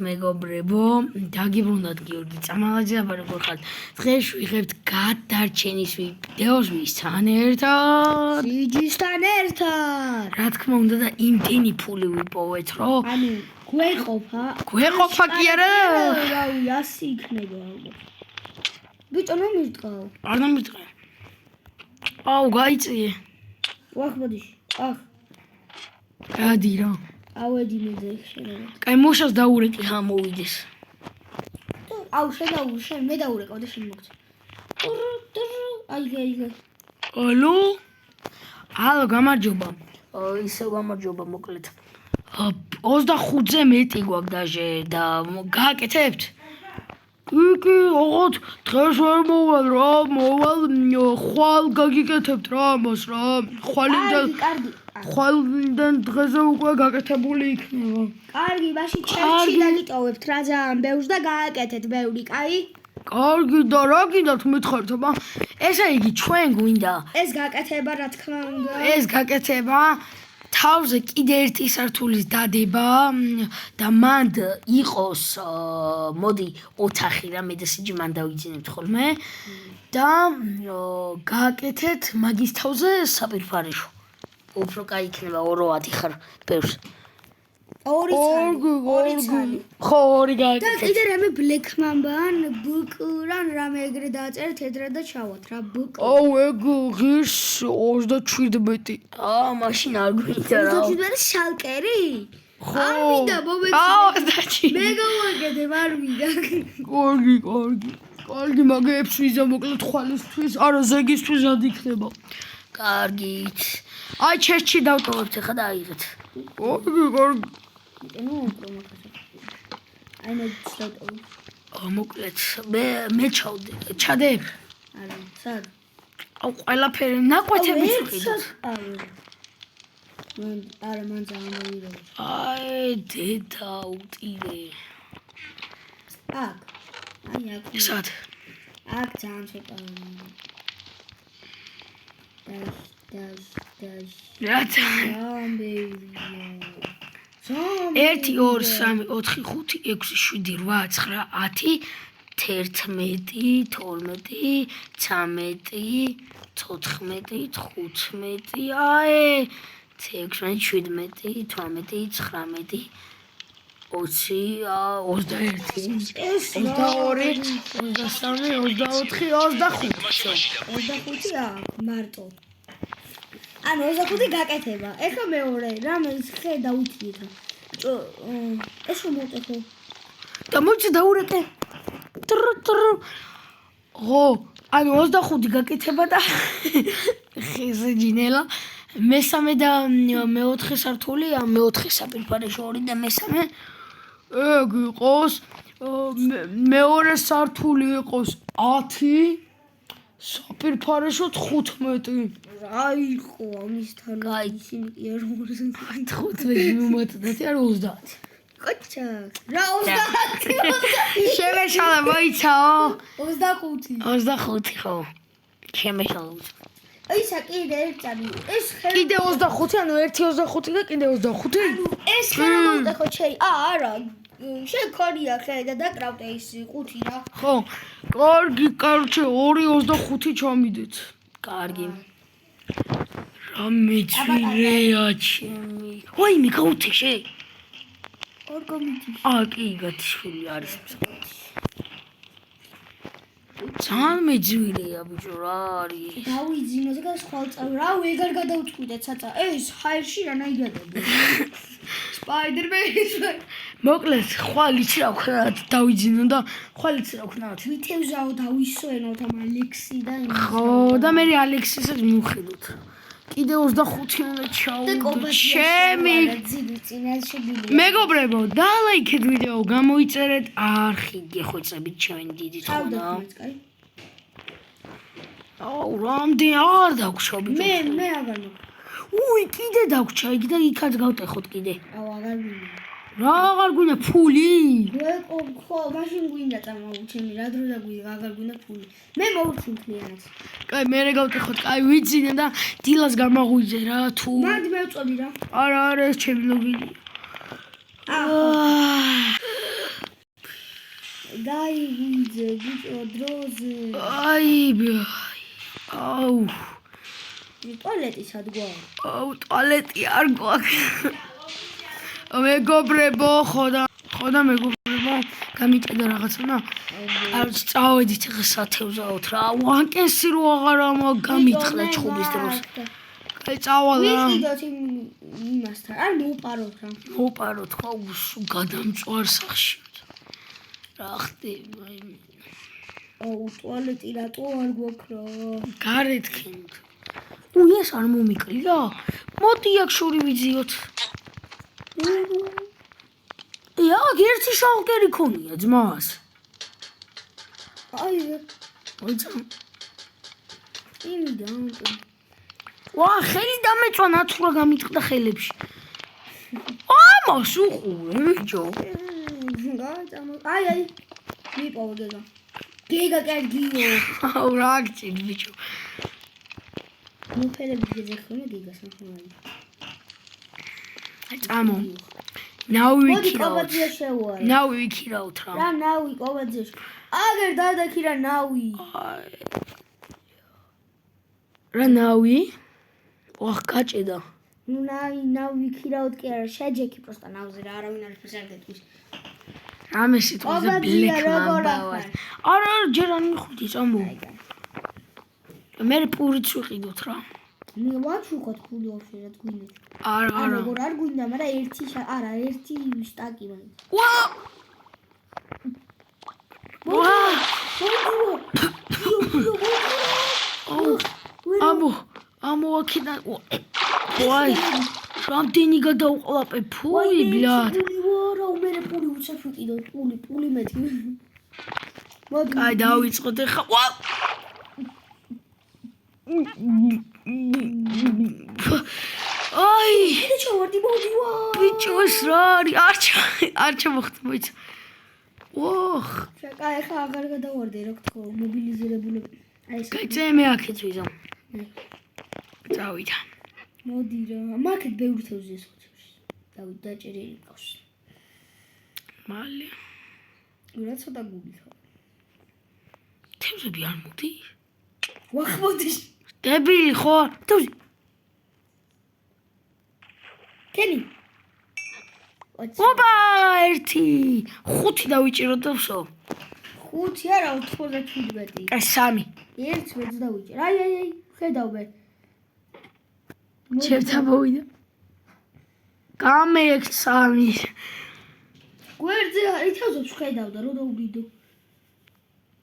მეგობრებო, დაგიბრუნდათ გიორგი წამალაძეაბარებო ხართ. დღეს ვიღებთ გადარჩენის ვიდეოს ვისთან ერთად. სიჯისთან ერთად. რა თქმა უნდა და იმდენი ფული ვიპოვეთ, რო? ანუ გვეყოფა. გვეყოფა კი არა? რავი, 100 იქნება ალბათ. ბიჭო, ნუ მირტყავ. არ დამიწყე. აუ, გაიწიე. ვახ მოდი. ახ. გადი რა. ავედი მეძე შეიძლება. კაი, მოშას დაურეკი ამოვიდეს. აუ, შენ მე დაურეკავ და შენ მოგწე. აიგე. ალო? ალო, გამარჯობა. ისევ გამარჯობა, მოკლედ. 25-ზე მეტი გვაქვს დაჟე და გააკეთებთ? კი, ოღონდ დღეს ვერ მოვალ რა, მოვალ ხვალ გაგიკეთებთ რა ამას რა. ხვალიდან დღეზე უკვე გაკეთებული იქნება. კარგი, მაშინ ჩერჩი დაგიტოვებთ რა ძალიან ბევრს და გააკეთეთ ბევრი, კაი? კარგი და რა გინდათ მითხართ, აბა? ესე იგი ჩვენ გვინდა ეს გაკეთება რა თქმა უნდა. ეს გაკეთება თავზე კიდე ერთი სართულის დადება და მანდ იყოს მოდი ოთახი რა მე და სიჯი მან დავიძინებთ ხოლმე და გააკეთეთ მაგის თავზე საპირფარეშო. უფრო კაი იქნება 2-10 ხარ ბევრს. ორი ცალი. ხო, ორი და გააკეთეთ. კიდე რამე Black Mamba-ან ბუკრან რამე ეგრე დააწერეთ ეძრა და ჩავათ რა ბუკ. აუ ეგ ღირს 37. მაშინ არ გვინდა რა. 37 შალკერი? ხო. არ მინდა მომეცი. აუ 29. მე გავაკეთებ არ მინდა. კარგი, მაგეებს ვიზა მოკლედ ხვალისთვის, არა ზეგისთვისად იქნება. კარგით. აი ჩერჩი დავტოვებთ ახლა და აიღეთ. კარგი. ნუ პრომოქასა. აი მე ცოტა. მოკლედ მე ჩადებ. არა, სად? აუ ყველაფერი ნაკვეთები ვიყიდოთ. არა, მან ძალიან მოვიდა. აი დედა უტირე. აქ. აი აქ. სად? აქ ძალიან ცოტა. რაცა? 1 2 3 4 5 6 7 8 9 10 11 12 13 14 15 აი 16 17 18 19 20 21 22 23 24 25-ია მარტო. ანუ 25 გაკეთება. ეხლა მეორე რამე ხე დაუთიეთ რა. ეს მომოტეხო. და მოიცა დაურეკე. ო, ანუ 25 გაკეთება და ხეზე ჯინელა. მესამე და მეოთხე სართული, მეოთხე საპირფარეშო 2 და მესამე ეგ იყოს მეორე სართული იყოს 10 საპირფარეშო 15. აი ხო, ამისთან ისინი კი არ მოგზენ. 15 მომატდათი არ 30. კოჩა. რა 30? შემეშალა მოიცაო. 25. 25 ხო. შემეშალა. ისა კიდე ერთანი. ეს ხე კიდე 25, ანუ 1 25 და კიდე 25. ეს ხე მომოტეხო ჩეი. არა. შენ ქონია ხე და დაკრავდე ის 5 რა. ხო. კარგი, კარჩე 2 25 ჩამიდეთ. კარგი. რა მეძვირეა ჩემი. ვაი, მე გაუთიშე. ორ კომიტი. კი, გათიშული არის. ძალიან მეძვირეა ბიჭო, რა არის? დავიძინო და სხვა რა ვეგარ გადავწყვიტე ცაცა. ეს ჰაერში რანაირადაა. სპაიდერმენის მოკლედ, ხვალიც რა ვქნათ დავიძინო და ხვალიც რა ვქნათ. თვითევზაო დავისვენოთ ამ ალექსი და იმ. ხო, და მე ალექსისაც მივხედოთ. კიდე 25 უნდა ჩაუდო. ჩემი მეგობრებო, დალაიქეთ ვიდეო, გამოიწერეთ არხი, გეხვეწებით ჩვენი დიდი თხოვნა. აუ, რამდენი არ დაგვრჩა ბიჭო. მე აღარ მოგ. უი, კიდე დაგვრჩა იქ და იქაც გავტეხოთ კიდე. აუ, აღარ მინდა. რა აღარ გვინდა ფული? ხო, მაშინ გვინდა წამოვუჩემი, რა დრო დაგვიდა, აღარ გვინდა ფული. მე მოვუჩი მთლიანად. კაი, მე გავტეხოთ, კაი, ვიცინე და დილას გამაღვიძე რა თუ. მანდ მევწოდი რა. არა, ეს ჩემი ლოგინია. დაიგვიძე ბიჭო დროზე. აუ. ტუალეტი სად გვაქვს? აუ, ტუალეტი არ გვაქვს. მეგობრებო, ხოდა მეგობრებო, გამიჭედა რაღაცა. არ წავედით ახლა სათევზაოთ რა. ვანკენსი რო აღარა გამიწყდა ჩხუბის დროს. აი წავალა. ვიყიდოთ იმასთან. არ მოვპაროთ რა. მოვპაროთ ხო გადამწვარ სახში. რა ხდება? აუ, ტუალეტი რატო არ გვაქვს რა? გარეთ ქენთ. ეს არ მომიკრია? მოდი აქ შური ვიძიოთ. აქ ერთი შალკერი ქონია ძმას. აი, მოიცა. იმიდან. ხელი დამეწვა ნაცვლად გამიტყდა ხელებში. ამას უყურე ბიჭო. აი, მიპოვე გეგა. გეგა კარგიო. აუ რა გჭირ ბიჭო. მოფერები გეძახონა გეგას ნახმარი. წამო. ნავი მოდი ვიქირავთ. კობაძია შევუარე. ნავი ვიქირავთ რა. რა ნავი კობაძიაში. აგერ დადაქი რა ნავი. რა ნავი? გაჭედა. ნუ ნავი ვიქირავთ კი არა, შეჯექი პროსტა ნავზე რა, არავინ არაფერს არ გეტყვის. რამე სიტყვაზე ბლეკ მამბავარ. არა, ჯერ არ მიხუთი წამო. მე პურიც ვიყიდოთ რა. მე ვაჩუქოთ ფული ვაფშე რა გვინდა. არა. როგორ არ გვინდა, მაგრამ ერთი შტაკი მაინც. ამო აქედან ვაი რამდენი გადაუყლაპე ფული ბლად ვარა მე პული უცებ ვიყიდო პული მეტი მოდი აი დავიწყოთ ახლა აი ჩავარდი მოდი ვა ბიჭოს რა არის არ ჩამოხდა მოიცა ოხ კაი ახლა აღარ გადავარდე რა გთხოვ მობილიზირებული აი ეს კაი მე აქეთ ვიზო წავიდა მოდი რა მაგეთ ბევრი თევზია სოციალში დავით დაჭერილი ყავს მალე რა ცოტა გული ხო თევზები არ მოდი ვახ მოდი დებილი ხო თევზი კენი ოპა ერთი 5 დავიჭიროთ და ვსო 5 არა 97 აი 3 ერთს მეც დავიჭერ აი ხედავ მე ჩემთა მოვიდა გამექ 3 გვერდზე არის თევზებს ხედავ და რო დაუდიდო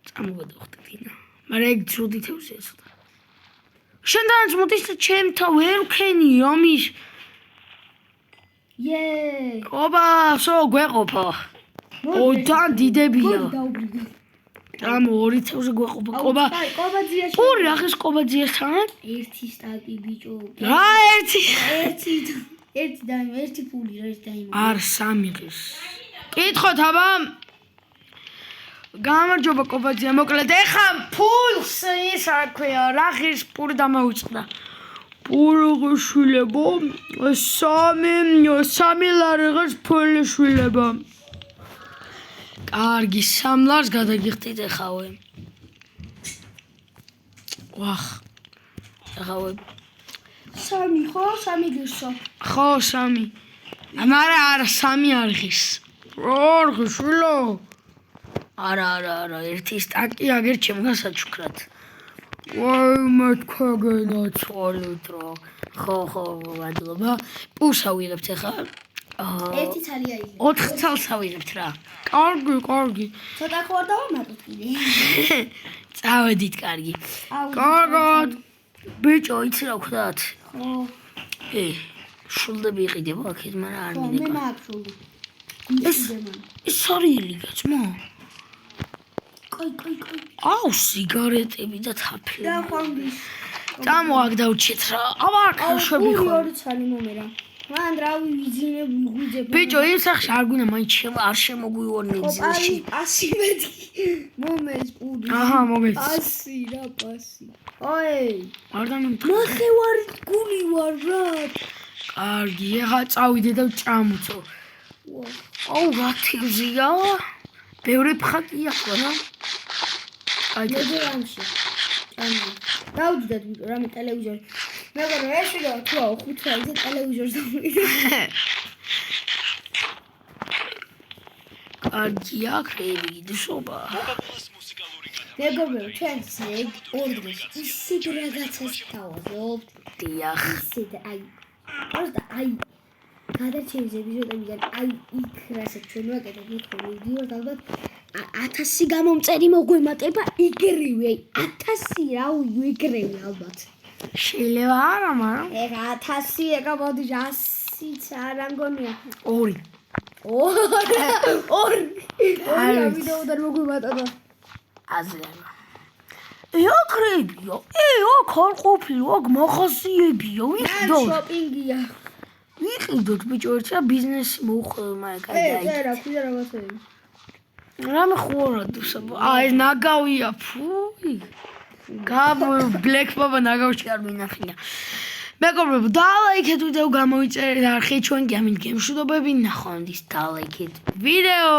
წამოვადახტე დინა მაგრამ ეგ ძროდი თევზია ცოტა შენდანაც მოდის ჩემთა ვერ ვქენი ამის ოპა სო გვეყოფა ოდან დიდებია ამ ორი თევზი გვეყოფა ყობა ყობაძიაში ორი ახეს ყობაძიასთან ერთი სტაკი ბიჭო რა ერთი და ერთი ფული რა ეს დაიმო არ 3 ღირს კითხოთ აბა გამარჯობა ყობაძია მოკლედ ეხა ფულს ის აქვეა რა ღირს პური დამაუწყდა პური შვილებო 3 ლარი ღირს ფული შვილებო კარგი 3 ლარს გადაგიხდით ეხავე ვახ ეხავე 3 ხო 3 გირსო ხო 3 ამარა არა 3 არ ღირს არ ღირსო არა ერთი სტაკი აგერ ჩემგან საჩუქრად ვაი მეთქაგენა ცოლით რა ხო ვადლობა პურსა ვიღებთ ეხა ერთი ცალი აი 4 წელს ავიღებთ რა კარგი ცოტა ხო არ დავამატოთ კიდე წავედით კარგი კარგად ბიჭო იცი რა ვქნათ ხო შულდები იყიდება აქეთ მაგრამ არ მინდა მე მაქვს შულდი ეს არის გაცმა კაი აუ სიგარეტები და თაფლები და ხანდის წამო აქ დავჭეთ რა აბა ხაშები ხო ორი ცალი მომერა მან რავი ვიძინებ ვიღვიძებ ბიჭო იმ სახში არ გვინდა მაინც არ შემოგვიორნე ძილში პასი მეტი მომეს პური აჰა მოგეც პასი რა პასი ой არ დამემთხ ნახევარი გული ვარ რა კარგი ახლა წავიდე და ვჭამუცო აუ რა თევზია ბევრი ფხაკი აქვს რა. აი მეგრამში. ჭამი. დაუჯდეთ ვიტო რამე ტელევიზორი. მაგრამ ეს ვიდეო თუ 5 საათზე ტელევიზორს დავიდე. კარგია, ხრები, დშობა. მეგობრებო, ჩვენ ზეგ ორდრეს ისეთ რაღაცას გავაზობთ. დიახ. ისეთ აი. просто აი გადარჩენის ეპიზოდებიდან აი იქ რასაც ჩვენ ვაკეთებ მithom ვიდეოს ალბათ 1000 გამომწერი მოგვემატება იგრივე 1000 რა ვიგრივე ალბათ შეიძლება არა, მაგრამ ეგ 1000 ეგა მოდი 100-იც არ ამგონია 2. ორი ვიდეოდან მოგვემატება აზრია. ხრებიო, აქ არ ყოფილი, აქ მაღაზიებია, ვიყიდოთ. შოპინგია ვიყიდოთ ბიჭო, ერთსა ბიზნესი მოუხდება ეგ აი. წერა ქვია რაღაცები რამე ხوارადოსა. აი ნაგავია, ფუი. ბლეკ ბაბა ნაგავში არ მინახია. მეგობრებო, დალაიქეთ ვიდეო გამოიწერეთ არხი ჩვენ გემშვიდობები ნახვამდის დალაიქეთ ვიდეო